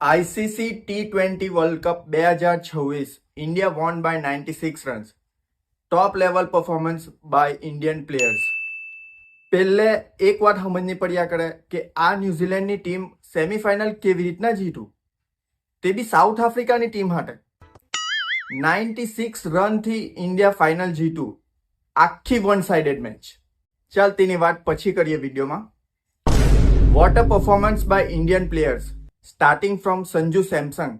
ICC T20 World Cup 2026 India won by 96 runs. Top level performance by Indian players. પહેલે એક વાત સમજની પડ્યા કરે કે આ ન્યુઝીલેન્ડની ટીમ સેમીફાઇનલ કેવી રીતના જીતું, તે બી સાઉથ આફ્રિકાની ટીમ હાટે 96 રનથી ઇન્ડિયા ફાઇનલ જીતું, આખી વન સાઇડેડ મેચ. ચાલ તેની વાત પછી કરીએ વિડીયોમાં. What a performance by Indian players. Starting from Sanju Samson,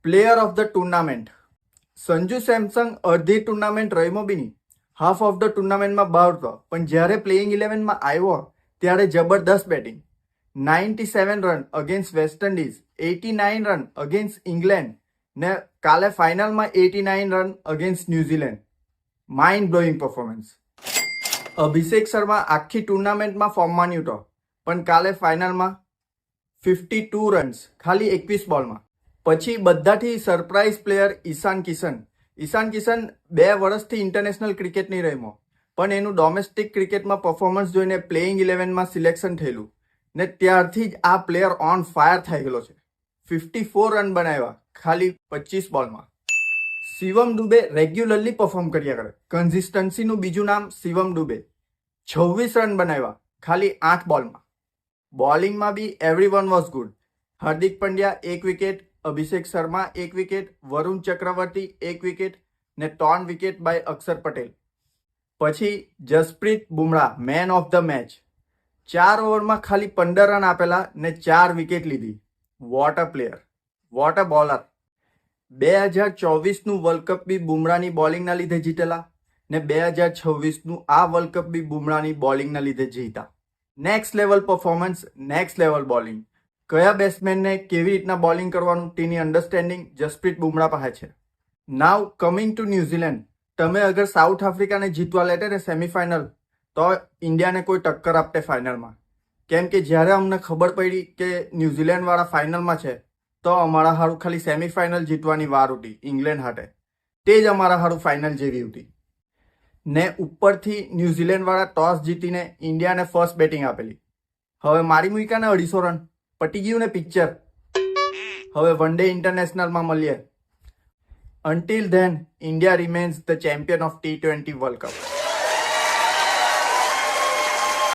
player of the tournament. Sanju Samson અડધી ટુર્નામેન્ટ રમ્યો બી નહીં, હાફ ઓફ ધ ટુર્નામેન્ટમાં બહાર હતો, પણ જ્યારે પ્લેઇંગ 11માં આવ્યો ત્યારે જબરદસ્ત batting. 97 run against West Indies, 89 run against England ને કાલે ફાઇનલમાં 89 run against New Zealand. Mind blowing performance. Abhishek Sharma આખી ટુર્નામેન્ટમાં ફોર્મમાં નહીં હતો, પણ કાલે ફાઇનલમાં 52 રન્સ ખાલી 21 બોલમાં. પછી બધાથી સરપ્રાઇઝ પ્લેયર ઈશાન કિશન. ઈશાન કિશન 2 વર્ષથી ઇન્ટરનેશનલ ક્રિકેટ નહીં રમ્યો, પણ એનું ડોમેસ્ટિક ક્રિકેટમાં પરફોર્મન્સ જોઈને પ્લેઇંગ 11માં સિલેક્શન થયેલું ને ત્યારથી જ આ પ્લેયર ઓન ફાયર થઈ ગયેલો છે. 54 રન બનાવ્યા ખાલી 25 બોલમાં. શિવમ દુબે રેગ્યુલરલી પરફોર્મ કર્યા કરે. કન્સિસ્ટન્સીનું બીજું નામ શિવમ દુબે. 26 રન બનાવ્યા ખાલી 8 બોલમાં. બોલિંગમાં બી everyone was good. Hardik Pandya 1 wicket, Abhishek Sharma 1 wicket, Varun Chakravarthy 1 wicket ને 3 વિકેટ બાય અક્ષર પટેલ. પછી Jasprit Bumrah man of the match. 4 ઓવરમાં ખાલી 15 રન આપેલા ને 4 વિકેટ લીધી. What a player, what a bowler. 2024નું વર્લ્ડ કપ બી બુમરાહની બોલિંગના લીધે જીતેલા ને 2026નું આ વર્લ્ડ કપ બી બુમરાહની બોલિંગના લીધે જીતા. Next level performance, next level bowling. કયા બેટ્સમેનને કેવી રીતના બોલિંગ કરવાનું તેની અન્ડરસ્ટેન્ડિંગ જસપ્રીત બુમરાહ પાસે છે. નાવ કમિંગ ટુ ન્યુઝીલેન્ડ. તમે અગર સાઉથ આફ્રિકાને જીતવા લેતે ને સેમીફાઇનલ, તો ઇન્ડિયાને કોઈ ટક્કર આપતે ફાઇનલમાં. કેમ કે જ્યારે અમને ખબર પડી કે ન્યુઝીલેન્ડવાળા ફાઇનલમાં છે, તો અમારા હારું ખાલી સેમીફાઇનલ જીતવાની વાર હતી ઇંગ્લેન્ડ હાટે. તે જ અમારા હારું ફાઇનલ જેવી હતી. ને ઉપરથી ન્યુઝીલેન્ડવાળા ટોસ જીતીને ઇન્ડિયાને ફર્સ્ટ બેટિંગ આપેલી. હવે મારી મૂક્યા ને 250 રન, પટી ગયું ને પિક્ચર. હવે વન ડે ઇન્ટરનેશનલમાં મળીએ. Until then India remains the champion of T20 world cup.